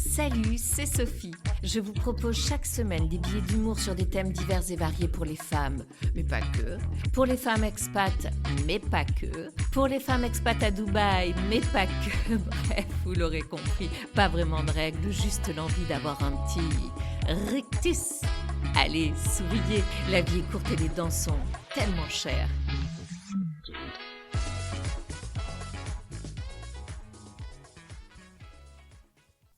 Salut, c'est Sophie. Je vous propose chaque semaine des billets d'humour sur des thèmes divers et variés pour les femmes, mais pas que. Pour les femmes expats, mais pas que. Pour les femmes expats à Dubaï, mais pas que. Bref, vous l'aurez compris, pas vraiment de règles, juste l'envie d'avoir un petit rictus. Allez, souriez, la vie est courte et les dents sont tellement chères.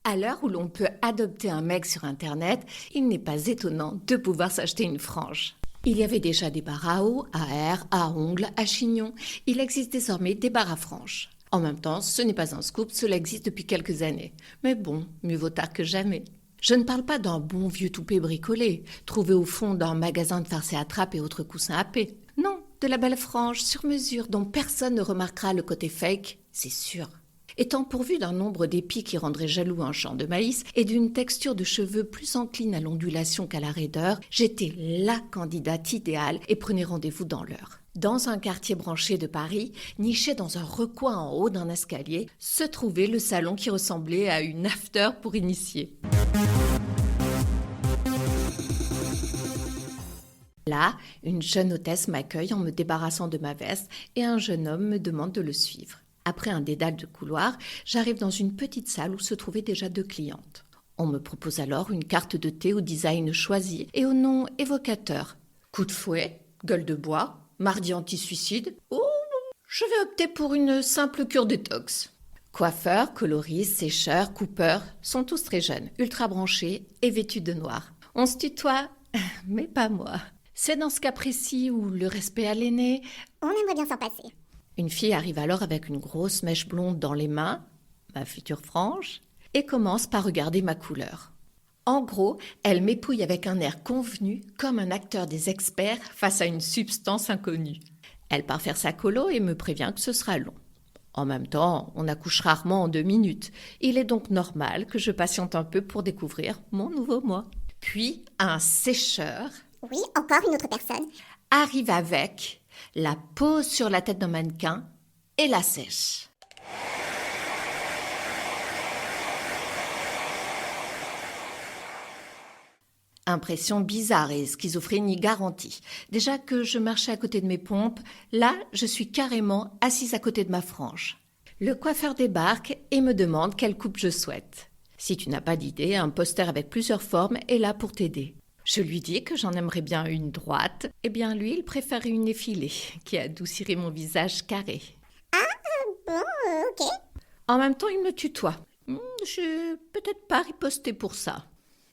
À l'heure où l'on peut adopter un mec sur Internet, il n'est pas étonnant de pouvoir s'acheter une frange. Il y avait déjà des barres à eau, à air, à ongles, à chignons. Il existe désormais des barres à franges. En même temps, ce n'est pas un scoop, cela existe depuis quelques années. Mais bon, mieux vaut tard que jamais. Je ne parle pas d'un bon vieux toupet bricolé, trouvé au fond d'un magasin de farce et attrape et autres coussins à paix. Non, de la belle frange sur mesure dont personne ne remarquera le côté fake, c'est sûr. Étant pourvu d'un nombre d'épis qui rendrait jaloux un champ de maïs et d'une texture de cheveux plus encline à l'ondulation qu'à la raideur, j'étais la candidate idéale et prenais rendez-vous dans l'heure. Dans un quartier branché de Paris, niché dans un recoin en haut d'un escalier, se trouvait le salon qui ressemblait à une after pour initiés. Là, une jeune hôtesse m'accueille en me débarrassant de ma veste et un jeune homme me demande de le suivre. Après un dédale de couloir, j'arrive dans une petite salle où se trouvaient déjà 2 clientes. On me propose alors une carte de thé au design choisi et au nom évocateur. Coup de fouet, gueule de bois, mardi anti-suicide ou je vais opter pour une simple cure détox. Coiffeurs, coloristes, sécheurs, coupeurs sont tous très jeunes, ultra branchés et vêtus de noir. On se tutoie, mais pas moi. C'est dans ce cas précis où le respect à l'aîné, on aimerait bien s'en passer. Une fille arrive alors avec une grosse mèche blonde dans les mains, ma future frange, et commence par regarder ma couleur. En gros, elle m'épouille avec un air convenu, comme un acteur des experts face à une substance inconnue. Elle part faire sa colo et me prévient que ce sera long. En même temps, on accouche rarement en 2 minutes. Il est donc normal que je patiente un peu pour découvrir mon nouveau moi. Puis, un sécheur... Oui, encore une autre personne. Arrive avec... la pose sur la tête d'un mannequin et la sèche. Impression bizarre et schizophrénie garantie. Déjà que je marchais à côté de mes pompes, là, je suis carrément assise à côté de ma frange. Le coiffeur débarque et me demande quelle coupe je souhaite. Si tu n'as pas d'idée, un poster avec plusieurs formes est là pour t'aider. Je lui dis que j'en aimerais bien une droite. Eh bien, lui, il préférait une effilée, qui adoucirait mon visage carré. Bon, ok. En même temps, il me tutoie. Je vais peut-être pas riposter pour ça.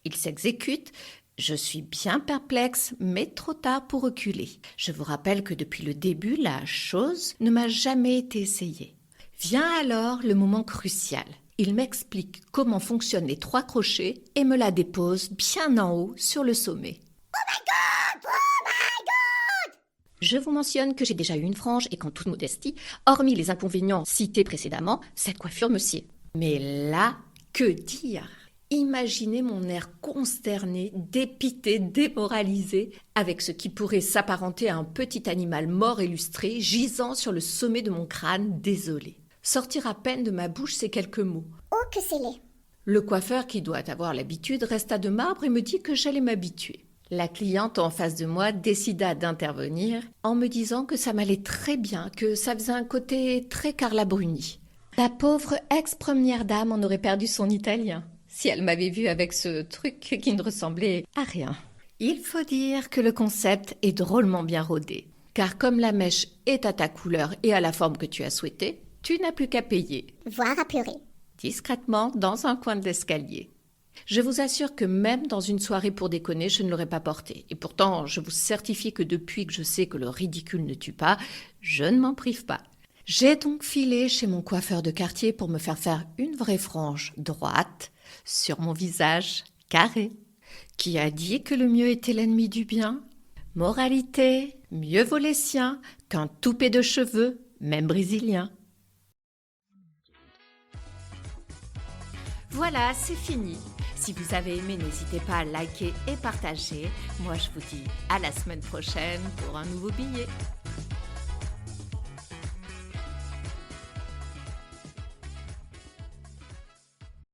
Il s'exécute. Je suis bien perplexe, mais trop tard pour reculer. Je vous rappelle que depuis le début, la chose ne m'a jamais été essayée. Vient alors le moment crucial. Il m'explique comment fonctionnent les 3 crochets et me la dépose bien en haut sur le sommet. Oh my god! Oh my god! Je vous mentionne que j'ai déjà eu une frange et qu'en toute modestie, hormis les inconvénients cités précédemment, cette coiffure me sied. Mais là, que dire? Imaginez mon air consterné, dépité, démoralisé, avec ce qui pourrait s'apparenter à un petit animal mort illustré gisant sur le sommet de mon crâne désolé. Sortir à peine de ma bouche ces quelques mots. Oh, que c'est laid. Le coiffeur, qui doit avoir l'habitude, resta de marbre et me dit que j'allais m'habituer. La cliente en face de moi décida d'intervenir en me disant que ça m'allait très bien, que ça faisait un côté très Carla Bruni. La pauvre ex-première dame en aurait perdu son italien, si elle m'avait vue avec ce truc qui ne ressemblait à rien. Il faut dire que le concept est drôlement bien rodé, car comme la mèche est à ta couleur et à la forme que tu as souhaitée, tu n'as plus qu'à payer. Voire à pleurer. Discrètement dans un coin de l'escalier. Je vous assure que même dans une soirée pour déconner, je ne l'aurais pas porté. Et pourtant, je vous certifie que depuis que je sais que le ridicule ne tue pas, je ne m'en prive pas. J'ai donc filé chez mon coiffeur de quartier pour me faire une vraie frange droite sur mon visage carré. Qui a dit que le mieux était l'ennemi du bien? Moralité, mieux vaut les siens qu'un toupet de cheveux, même brésilien. Voilà, c'est fini. Si vous avez aimé, n'hésitez pas à liker et partager. Moi, je vous dis à la semaine prochaine pour un nouveau billet.